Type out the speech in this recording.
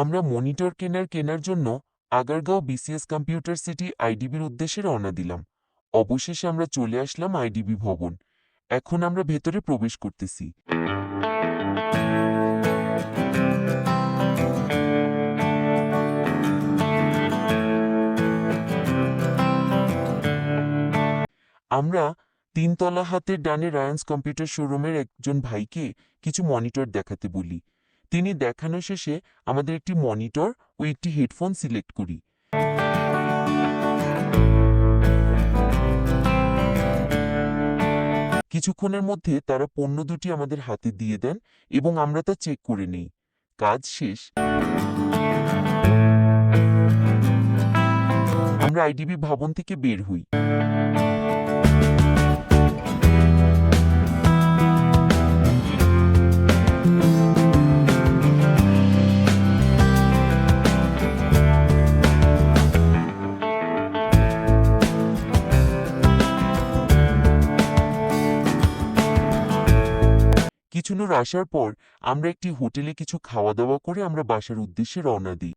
আমরা মনিটর কেনার জন্য আগারগাঁও বিসিএস কম্পিউটার সিটি আইডিবির উদ্দেশ্যে রওনা দিলাম। অবশেষে আমরা চলে আসলাম আইডিবি ভবন। এখন আমরা ভেতরে প্রবেশ করতেছি। আমরা ৩ তলা হাতের ডানে রায়ান্স কম্পিউটার শোরুমের একজন ভাইকে কিছু মনিটর দেখাতে বলি। তিনি দেখানো শেষে আমাদের একটি মনিটর ও একটি হেডফোন সিলেক্ট করি। কিছুক্ষণের মধ্যে তারা পণ্য দুটি আমাদের হাতে দিয়ে দেন এবং আমরা তা চেক করে নেই। কাজ শেষ। আমরা আইডিবি ভবন থেকে বের হই। কিছুদূর আসার পর আমরা একটি হোটেলে কিছু খাওয়া দাওয়া করে আমরা বাসার উদ্দেশ্যে রওনা দিই।